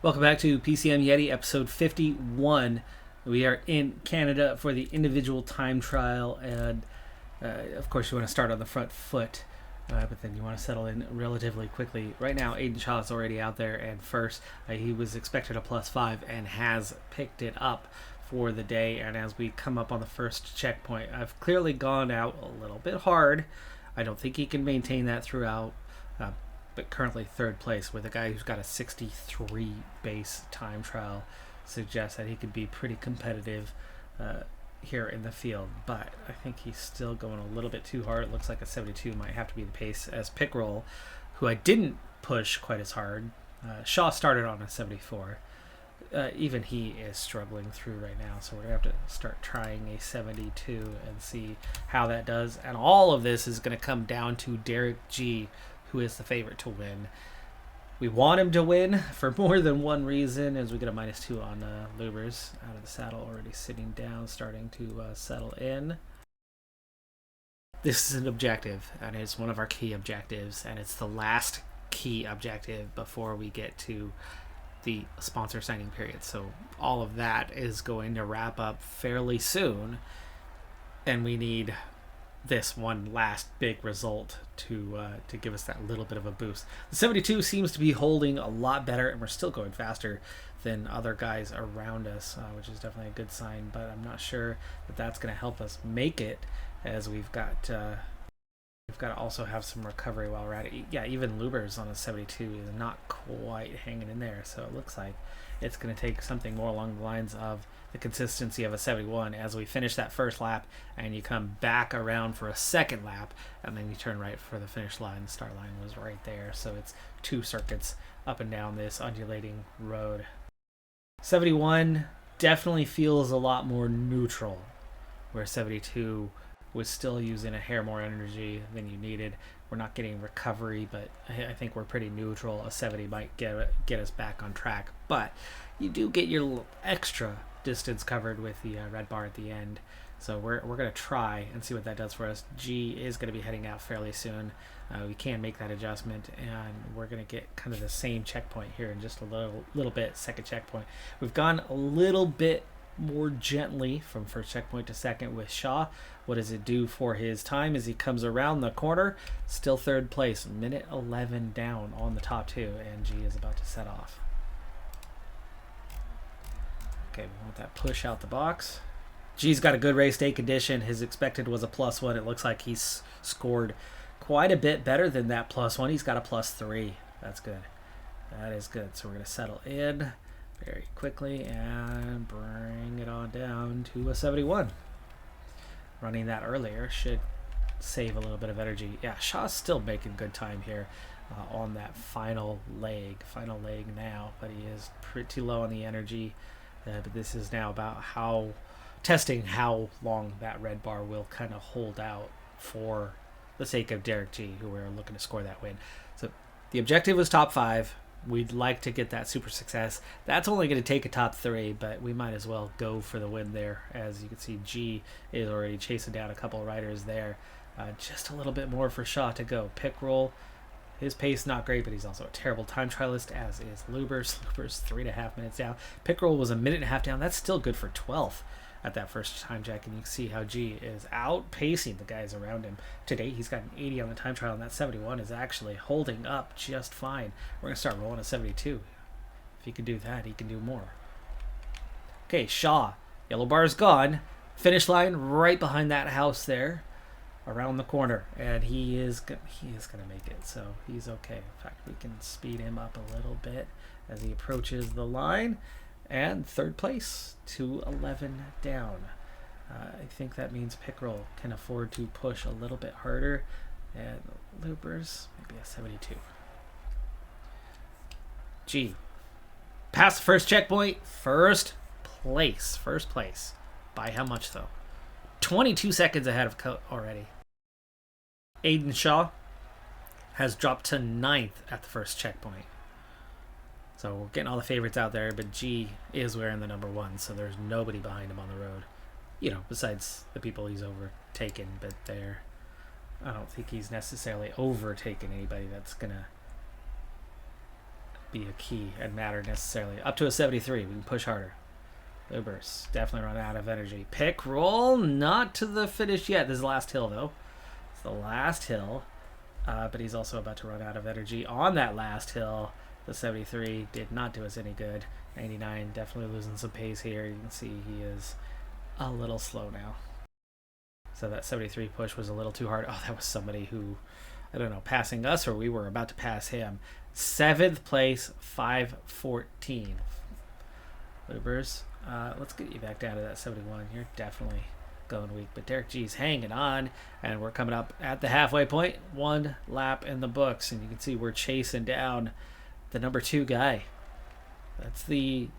Welcome back to PCM Yeti episode 51. We are in Canada for the individual time trial, and of course, you want to start on the front foot, but then you want to settle in relatively quickly. Right now, Aiden Shaw is already out there, and first, he was expected a +5 and has picked it up for the day. And as we come up on the first checkpoint, I've clearly gone out a little bit hard. I don't think he can maintain that throughout. But currently third place with a guy who's got a 63 base time trial suggests that he could be pretty competitive here in the field. But I think he's still going a little bit too hard. It looks like a 72 might have to be the pace, as Pickrell, who I didn't push quite as hard. Shaw started on a 74. Even he is struggling through right now, so we're going to have to start trying a 72 and see how that does. And all of this is going to come down to Derek G., who is the favorite to win. We want him to win for more than one reason, as we get a -2 on Lubers out of the saddle, already sitting down, starting to settle in. This is an objective, and it's one of our key objectives, and it's the last key objective before we get to the sponsor signing period. So all of that is going to wrap up fairly soon, and we need this one last big result to give us that little bit of a boost. The 72 seems to be holding a lot better, and we're still going faster than other guys around us, which is definitely a good sign, but I'm not sure that that's going to help us make it, as we've got to also have some recovery while we're at it. Yeah, even Lubers on a 72 is not quite hanging in there, so it looks like it's going to take something more along the lines of the consistency of a 71 as we finish that first lap, and you come back around for a second lap, and then you turn right for the finish line. The start line was right there, so it's 2 circuits up and down this undulating road. 71 definitely feels a lot more neutral, where 72 was still using a hair more energy than you needed. We're not getting recovery, but I think we're pretty neutral. A 70 might get us back on track, but you do get your little extra distance covered with the red bar at the end. So we're going to try and see what that does for us. G is going to be heading out fairly soon. We can make that adjustment, and we're going to get kind of the same checkpoint here in just a little bit. Second checkpoint. We've gone a little bit more gently from first checkpoint to second with Shaw. What does it do for his time as he comes around the corner? Still third place, minute 11 down on the top 2, and G is about to set off. Okay, we want that push out the box. G's got a good race day condition. His expected was a +1. It looks like he's scored quite a bit better than that +1. He's got a +3. That's good. That is good. So we're going to settle in very quickly and bring it on down to a 71. Running that earlier should save a little bit of energy. Yeah, Shaw's still making good time here on that final leg now, but he is pretty low on the energy. But this is now about testing how long that red bar will kind of hold out for the sake of Derek G., who we're looking to score that win. So the objective was top 5. We'd like to get that super success. That's only going to take a top 3, but we might as well go for the win there. As you can see, G is already chasing down a couple of riders there. Just a little bit more for Shaw to go. Pickrell, his pace not great, but he's also a terrible time trialist, as is Lubers. Lubers 3.5 minutes down. Pickrell was a minute and a half down. That's still good for 12th at that first time check, and you can see how G is outpacing the guys around him. Today, he's got an 80 on the time trial, and that 71 is actually holding up just fine. We're going to start rolling a 72. If he can do that, he can do more. Okay, Shaw. Yellow bar is gone. Finish line right behind that house there, around the corner, and he is going to make it, so he's okay. In fact, we can speed him up a little bit as he approaches the line. And third place, 2:11 down. I think that means Pickrell can afford to push a little bit harder, and Lubers maybe a 72. G, past the first checkpoint, first place. By how much though? 22 seconds ahead of Coat already. Aiden Shaw has dropped to 9th at the first checkpoint. So we're getting all the favorites out there, but G is wearing the number 1, so there's nobody behind him on the road. Besides the people he's overtaken, but I don't think he's necessarily overtaken anybody that's going to be a key and matter necessarily. Up to a 73, we can push harder. Ubers definitely run out of energy. Pick roll, not to the finish yet. This is the last hill though. It's the last hill, but he's also about to run out of energy on that last hill. The 73 did not do us any good. 99 definitely losing some pace here. You can see he is a little slow now. So that 73 push was a little too hard. Oh, that was somebody who, I don't know, passing us or we were about to pass him. 7th place, 5:14. Ubers. Let's get you back down to that 71. You're definitely going weak, but Derek G's hanging on, and we're coming up at the halfway point. 1 lap in the books, and you can see we're chasing down the number 2 guy. That's the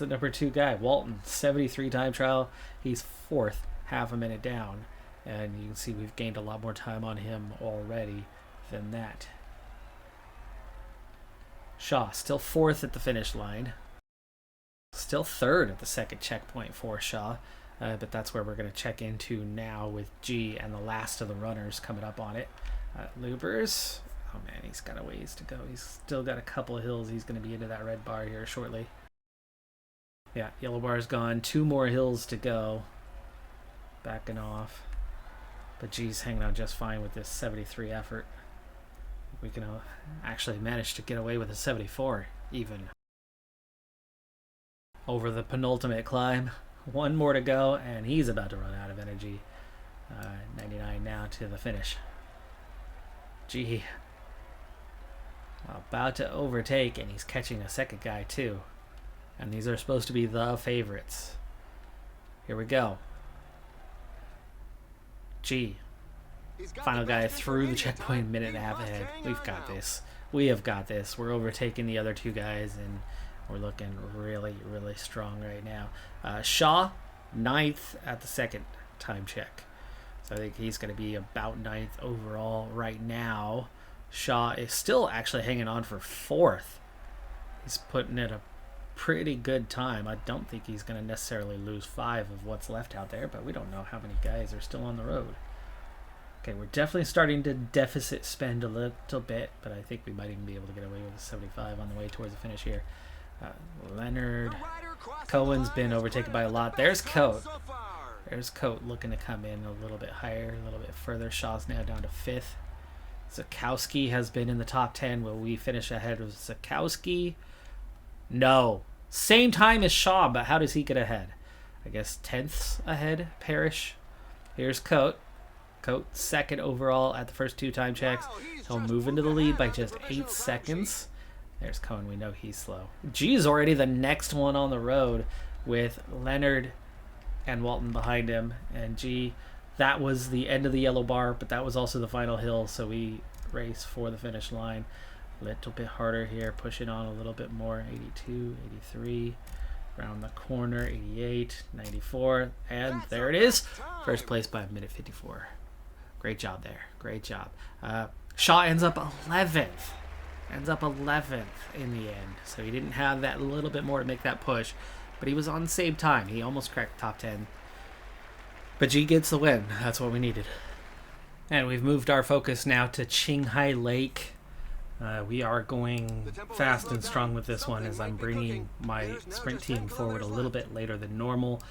number 2 guy, Walton. 73 time trial. He's 4th, half a minute down, and you can see we've gained a lot more time on him already than that. Shaw still 4th at the finish line. Still 3rd at the second checkpoint for Shaw, but that's where we're going to check into now with G and the last of the runners coming up on it. Lubers, oh man, he's got a ways to go. He's still got a couple of hills. He's going to be into that red bar here shortly. Yeah, yellow bar is gone. 2 more hills to go. Backing off. But G's hanging on just fine with this 73 effort. We can actually manage to get away with a 74 even. Over the penultimate climb. 1 more to go, and he's about to run out of energy. 99 now to the finish. G about to overtake, and he's catching a second guy too. And these are supposed to be the favorites. Here we go. G. Final guy through the checkpoint, minute and a half ahead. We've got this. We have got this. We're overtaking the other 2 guys, and we're looking really, really strong right now. Shaw, 9th at the second time check. So I think he's going to be about 9th overall right now. Shaw is still actually hanging on for 4th. He's putting in a pretty good time. I don't think he's going to necessarily lose 5 of what's left out there, but we don't know how many guys are still on the road. Okay, we're definitely starting to deficit spend a little bit, but I think we might even be able to get away with a 75 on the way towards the finish here. Leonard Cohen's been overtaken by a lot. There's Coat. There's Coat looking to come in a little bit higher, a little bit further. Shaw's now down to 5th. Zakowski has been in the top 10. Will we finish ahead of Zakowski? No. Same time as Shaw, but how does he get ahead? I guess 10ths ahead, Parrish. Here's Coat. Coat 2nd overall at the first 2 time checks. He'll move into the lead by just 8 seconds. There's Cohen. We know he's slow. G is already the next one on the road with Leonard and Walton behind him. And G, that was the end of the yellow bar, but that was also the final hill, so we race for the finish line. A little bit harder here, pushing on a little bit more. 82, 83, around the corner, 88, 94, and there it is. First place by a minute 54. Great job there. Great job. Shaw ends up 11th. Ends up 11th in the end. So he didn't have that little bit more to make that push, but he was on the same time. He almost cracked top 10. But G gets the win. That's what we needed. And we've moved our focus now to Qinghai Lake. We are going fast and strong with this one as I'm bringing my sprint team forward a little bit later than normal.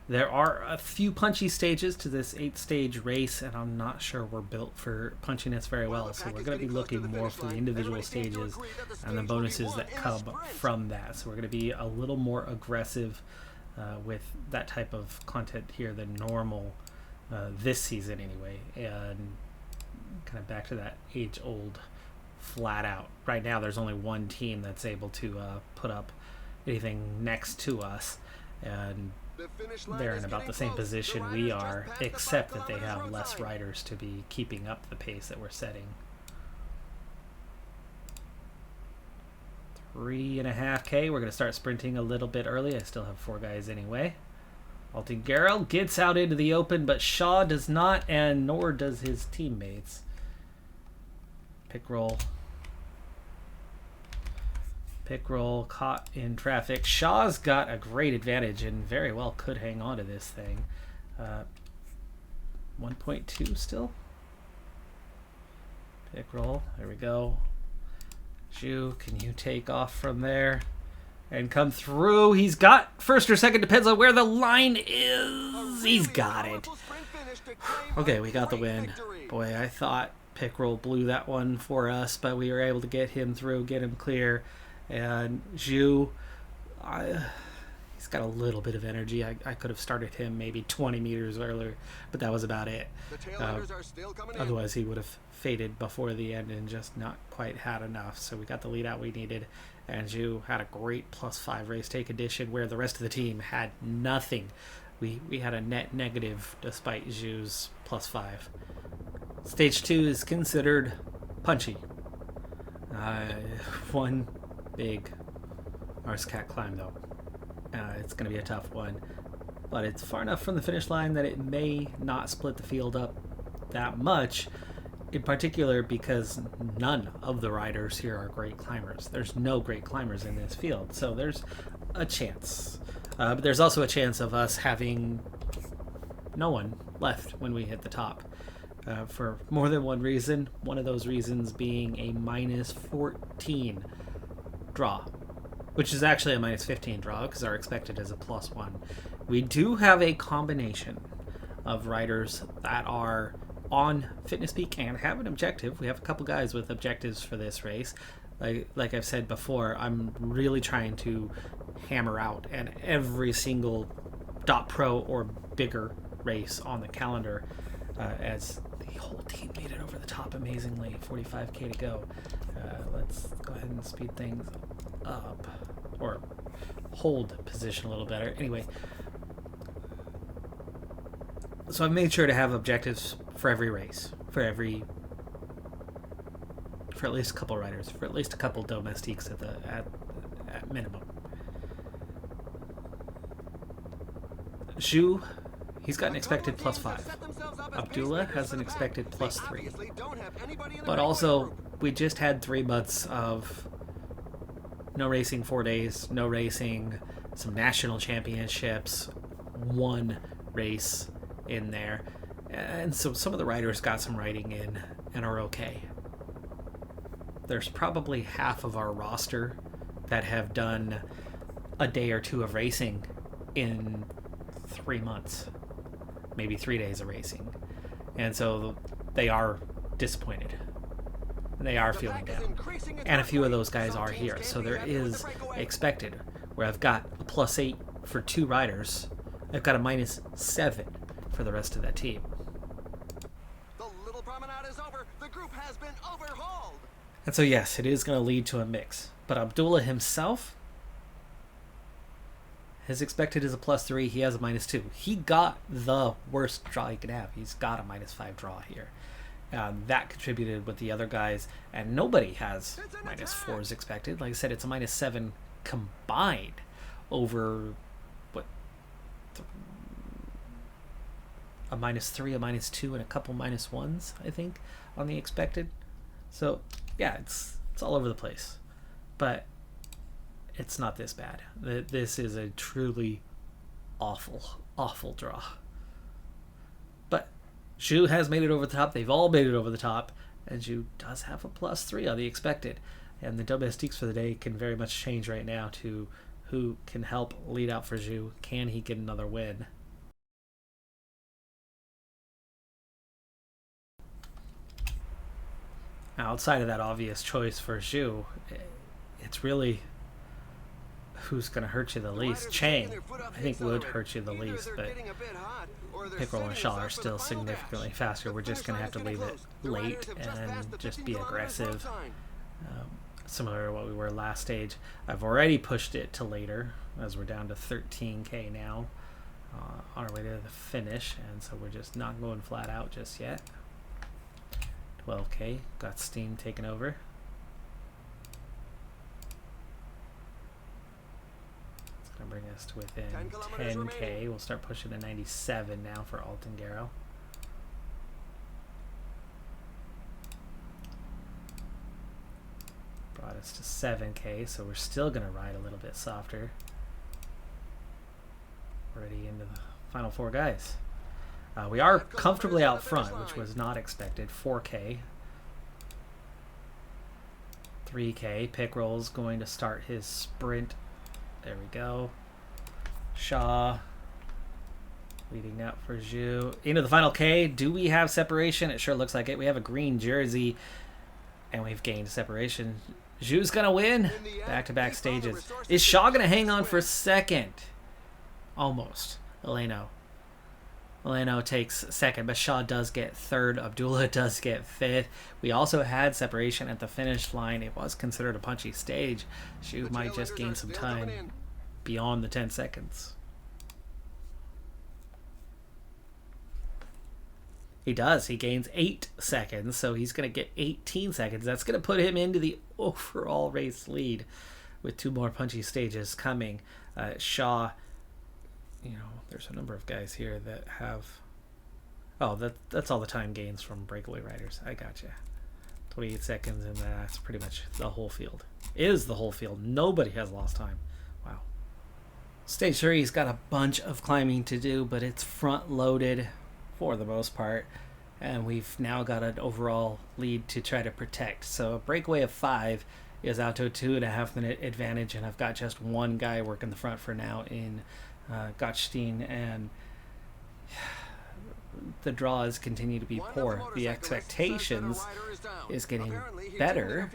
There are a few punchy stages to this 8-stage race, and I'm not sure we're built for punchiness very well, so we're going to be looking more for the individual stages and the bonuses that come from that. So we're going to be a little more aggressive with that type of content here than normal this season anyway, and kind of back to that age-old flat out. Right now there's only one team that's able to put up anything next to us, and they're in about the same position we are, except that they have less riders to be keeping up the pace that we're setting. 3.5K. We're going to start sprinting a little bit early. I still have 4 guys anyway. Altingaro gets out into the open, but Shaw does not, and nor does his teammates. Pick roll. Pick roll, caught in traffic. Shaw's got a great advantage and very well could hang on to this thing. 1.2 still. Pick roll, there we go. Zhu, can you take off from there and come through? He's got first or second, depends on where the line is. He's got it. Okay, we got the win. Boy, I thought Pickrell blew that one for us, but we were able to get him through, get him clear. And Zhu, he's got a little bit of energy. I could have started him maybe 20 meters earlier, but that was about it. Otherwise, he would have faded before the end and just not quite had enough. So we got the lead out we needed. And Zhu had a great +5 race take addition where the rest of the team had nothing. We had a net negative despite Zhu's +5. Stage 2 is considered punchy. One big Arscat climb though. It's going to be a tough one. But it's far enough from the finish line that it may not split the field up that much. In particular because none of the riders here are great climbers. There's no great climbers in this field. So there's a chance. But there's also a chance of us having no one left when we hit the top. For more than one reason. One of those reasons being a -14 draw. Which is actually a -15 draw because our expected is a +1. We do have a combination of riders that are on Fitness Peak and have an objective. We have a couple guys with objectives for this race. Like I've said before, I'm really trying to hammer out and every single .pro or bigger race on the calendar as the whole team made it over the top amazingly. 45k to go. Let's go ahead and speed things up or hold position a little better. Anyway, so I've made sure to have objectives for every race, for at least a couple riders, for at least a couple domestiques at minimum. Zhu, he's got an expected +5. Abdullah has an expected +3. But also, we just had 3 months of no racing, 4 days, no racing, some national championships, 1 race in there. And so some of the riders got some riding in and are okay. There's probably half of our roster that have done a day or 2 of racing in 3 months, maybe 3 days of racing. And so they are disappointed. They are feeling down. And a few of those guys are here. So there is expected, where I've got a +8 for 2 riders. I've got a -7 for the rest of that team. And so yes, it is going to lead to a mix. But Abdullah himself, his expected is a +3. He has a -2. He got the worst draw he could have. He's got a -5 draw here. That contributed with the other guys. And nobody has -4s expected. Like I said, it's a -7 combined over, what, a -3, a -2, and a couple -1s, I think, on the expected. So yeah, it's all over the place, but it's not this bad. This is a truly awful draw. But Zhu has made it over the top. They've all made it over the top, and Zhu does have a +3 on the expected. And the domestiques for the day can very much change right now to who can help lead out for Zhu. Can he get another win? Now, outside of that obvious choice for Zhu, it's really who's going to hurt you the least. Chang, I think, would hurt you the least, but Pickrell and Shaw are still significantly faster. We're just going to have to leave it late and just be aggressive, similar to what we were last stage. I've already pushed it to later, as we're down to 13k now on our way to the finish, and so we're just not going flat out just yet. 12k, got steam taken over. It's going to bring us to within 10k. We'll start pushing to 97 now for Altangaro. Brought us to 7k, so we're still going to ride a little bit softer. Already into the final 4 guys. We are comfortably out front, which was not expected. 4k. 3K. Pickrell's going to start his sprint. There we go. Shaw leading out for Zhu. Into the final K. Do we have separation? It sure looks like it. We have a green jersey, and we've gained separation. Zhu's going to win. Back-to-back stages. Is Shaw going to hang on for second? Almost. Eleno takes second, but Shaw does get third. Abdullah does get fifth. We also had separation at the finish line. It was considered a punchy stage. Zhu might just gain some time beyond the 10 seconds. He does. He gains 8 seconds, so he's going to get 18 seconds. That's going to put him into the overall race lead with 2 more punchy stages coming. Shaw, there's a number of guys here that have... Oh, that's all the time gains from breakaway riders. I gotcha. 28 seconds, and that's pretty much the whole field. Is the whole field. Nobody has lost time. Wow. Stage 3's got a bunch of climbing to do, but it's front-loaded for the most part, and we've now got an overall lead to try to protect. So a breakaway of 5 is out to a 2.5 minute advantage, and I've got just one guy working the front for now in Gottstein, and the draws continue to be poor. The expectations is getting better.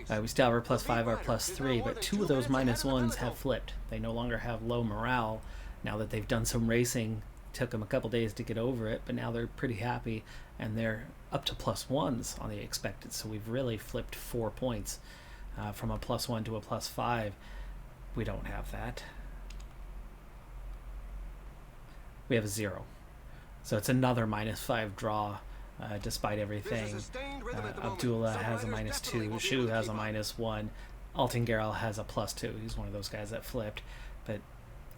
We still have our +5, our +3, but 2 of those -1s have flipped. They no longer have low morale now that they've done some racing. Took them a couple days to get over it, but now they're pretty happy, and they're up to +1s on the expected. So we've really flipped 4 points from a +1 to a +5. We don't have that. We have a 0. So it's another -5 draw despite everything. Abdullah has a -2. Zhu has a -1. Altingerel has a +2. He's one of those guys that flipped. But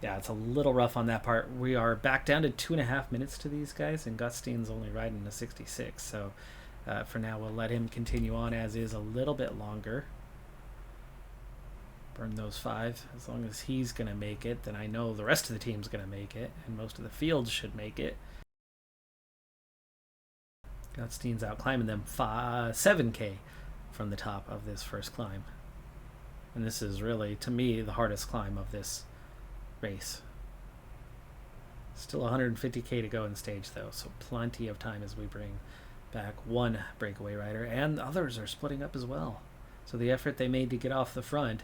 yeah, it's a little rough on that part. We are back down to 2.5 minutes to these guys, and Gutstein's only riding a 66. So for now, we'll let him continue on as is a little bit longer. Burn those 5. As long as he's going to make it, then I know the rest of the team's going to make it, and most of the field should make it. Gutstein's out climbing them 7K from the top of this first climb. And this is really, to me, the hardest climb of this race. Still 150K to go in stage though, so plenty of time as we bring back one breakaway rider, and others are splitting up as well. So the effort they made to get off the front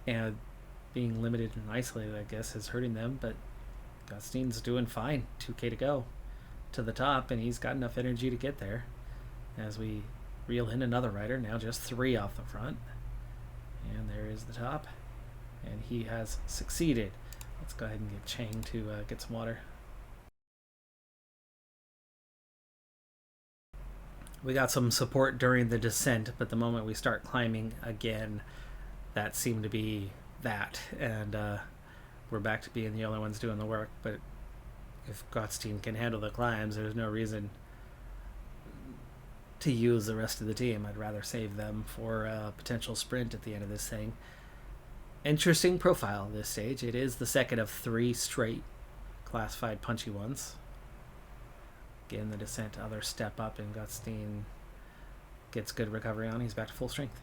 and being limited and isolated, I guess, is hurting them, but Gutstein's doing fine. 2K to go to the top, and he's got enough energy to get there as we reel in another rider. Now just 3 off the front, and there is the top, and he has succeeded. Let's go ahead and get Chang to get some water. We got some support during the descent, but the moment we start climbing again, that seemed to be that, and we're back to being the only ones doing the work. But if Gottstein can handle the climbs, there's no reason to use the rest of the team. I'd rather save them for a potential sprint at the end of this thing. Interesting profile this stage. It is the second of 3 straight classified punchy ones. Again, the descent, other step up, and Gottstein gets good recovery on. He's back to full strength.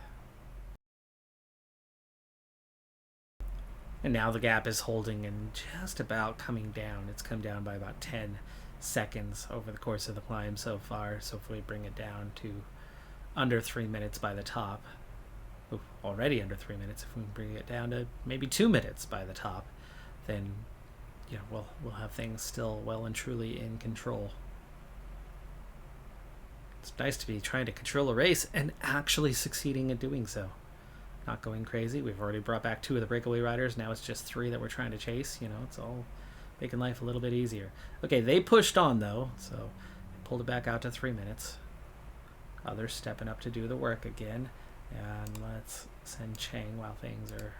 And now the gap is holding and just about coming down. It's come down by about 10 seconds over the course of the climb so far. So if we bring it down to under 3 minutes by the top, already under 3 minutes, if we can bring it down to maybe 2 minutes by the top, then we'll have things still well and truly in control. It's nice to be trying to control a race and actually succeeding at doing so. Not going crazy. We've already brought back 2 of the breakaway riders. Now it's just 3 that we're trying to chase. It's all making life a little bit easier. Okay, they pushed on though, so they pulled it back out to 3 minutes. Others stepping up to do the work again. And let's send Chang, while things are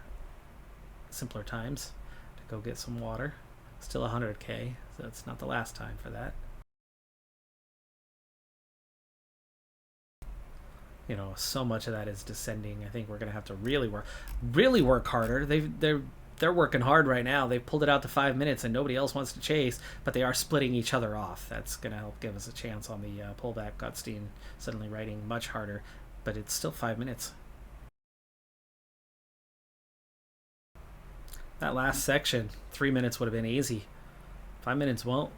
simpler times, to go get some water. Still 100K, so it's not the last time for that. So much of that is descending. I think we're going to have to really work harder. They're working hard right now. They've pulled it out to 5 minutes, and nobody else wants to chase, but they are splitting each other off. That's going to help give us a chance on the pullback. Gottstein suddenly riding much harder, but it's still 5 minutes. That last section, 3 minutes would have been easy. 5 minutes won't.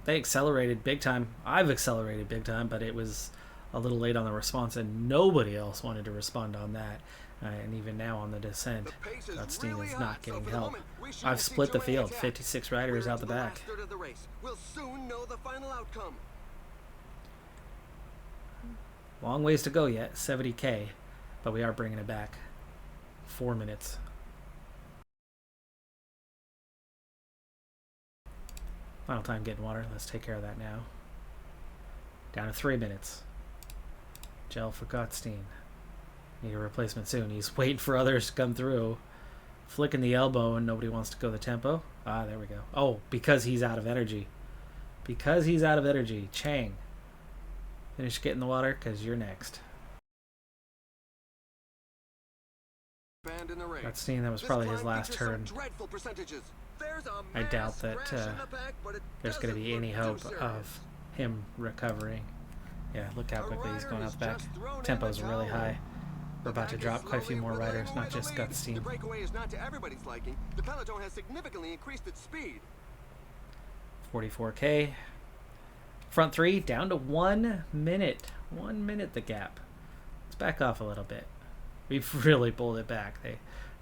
They accelerated big time. I've accelerated big time, but it was a little late on the response, and nobody else wanted to respond on that. And even now on the descent, Gutstein really is not getting help. I've split the field, 56 riders out the back. We'll soon know the final outcome. Long ways to go yet, 70K, but we are bringing it back. 4 minutes. Final time getting water. Let's take care of that now. Down to 3 minutes. Gel for Gutstein. Need a replacement soon. He's waiting for others to come through. Flicking the elbow and nobody wants to go the tempo. Ah, there we go. Oh, because he's out of energy. Because he's out of energy. Chang. Finish getting the water because you're next. Gutstein, that was probably his last turn. I doubt that there's going to be any hope of him recovering. Yeah, look how quickly he's going out the back. Tempo's really high. We're about to drop quite a few more riders, not just Gutstein. The breakaway is not to everybody's liking. The peloton has significantly increased its speed. 44K. Front three down to 1 minute. 1 minute the gap. Let's back off a little bit. We've really pulled it back.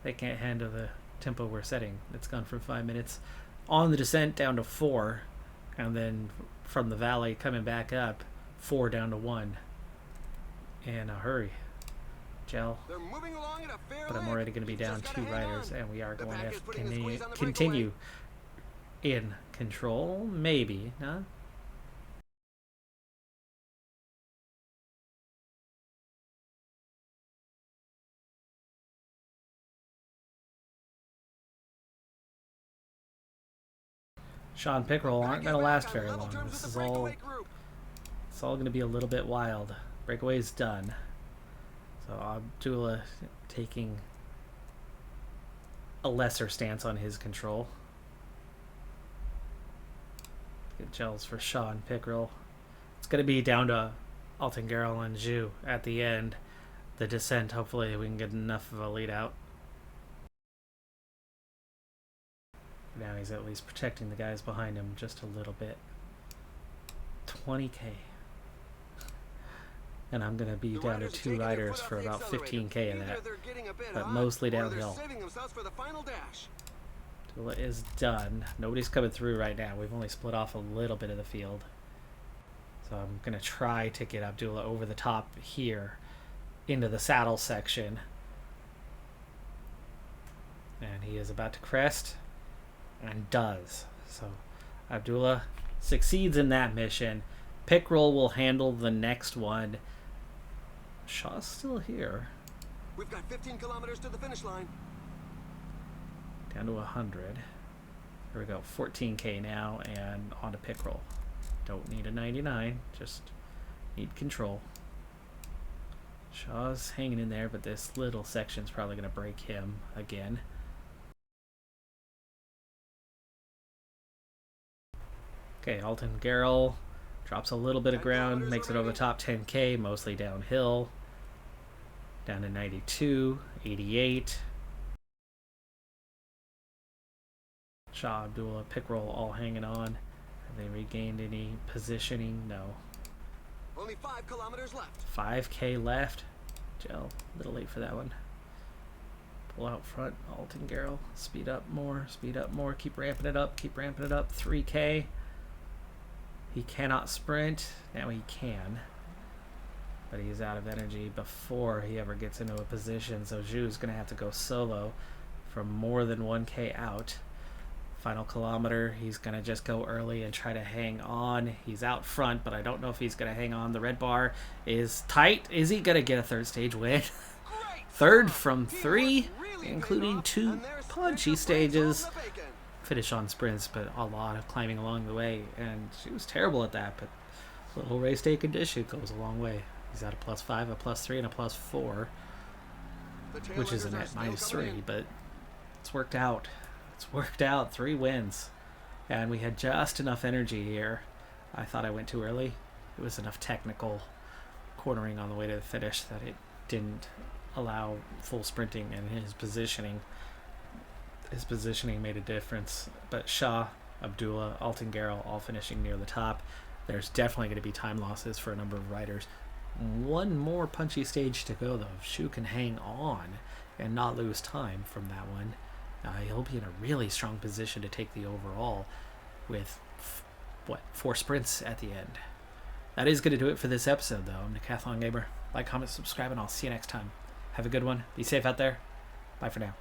They can't handle the tempo we're setting. It's gone from 5 minutes on the descent down to 4, and then from the valley coming back up 4 down to 1 in a hurry. Gel, but I'm already going to be down 2 riders, and we are going to have to continue in control. Maybe, huh? Sean Pickerel aren't going to last very long. This is all, it's all going to be a little bit wild. Breakaway's done. So Abdullah taking a lesser stance on his control. Get gels for Sean Pickerel. It's going to be down to Altengarel and Zhu at the end. The descent, hopefully we can get enough of a lead out. Now he's at least protecting the guys behind him just a little bit. 20K. And I'm going to be down to 2 riders for about 15K of that. But mostly downhill. Abdullah is done. Nobody's coming through right now. We've only split off a little bit of the field. So I'm going to try to get Abdullah over the top here into the saddle section. And he is about to crest. And does. So Abdullah succeeds in that mission. Pickerel will handle the next one. Shaw's still here. We've got 15 kilometers to the finish line. Down to 100. Here we go. 14K now and on to Pickerel. Don't need a 99. Just need control. Shaw's hanging in there, but this little section's probably going to break him again. Okay, Alton Garrel drops a little bit of ground, makes it over the top 10K, mostly downhill. Down to 92, 88. Shah, Abdullah, Pickerel all hanging on. Have they regained any positioning? No. Only 5 kilometers left. 5K left. Gel, a little late for that one. Pull out front, Alton Garrel. Speed up more, keep ramping it up, 3K. He cannot sprint. Now he can. But he's out of energy before he ever gets into a position. So Zhu's going to have to go solo from more than 1K out. Final kilometer, he's going to just go early and try to hang on. He's out front, but I don't know if he's going to hang on. The red bar is tight. Is he going to get a third stage win? Third from 3, including 2 punchy stages. Finish on sprints, but a lot of climbing along the way, and she was terrible at that, but a little race day condition goes a long way. He's at a +5, a +3, and a +4, which is a net -3, but it's worked out. It's worked out. 3 wins, and we had just enough energy here. I thought I went too early. It was enough technical cornering on the way to the finish that it didn't allow full sprinting and his positioning. his positioning made a difference. But Shah, Abdullah, Altangaro all finishing near the top. There's definitely going to be time losses for a number of riders. One more punchy stage to go, though. If Shu can hang on and not lose time from that one, he'll be in a really strong position to take the overall with, 4 sprints at the end. That is going to do it for this episode, though. I'm Decathlon Gamer. Like, comment, subscribe, and I'll see you next time. Have a good one. Be safe out there. Bye for now.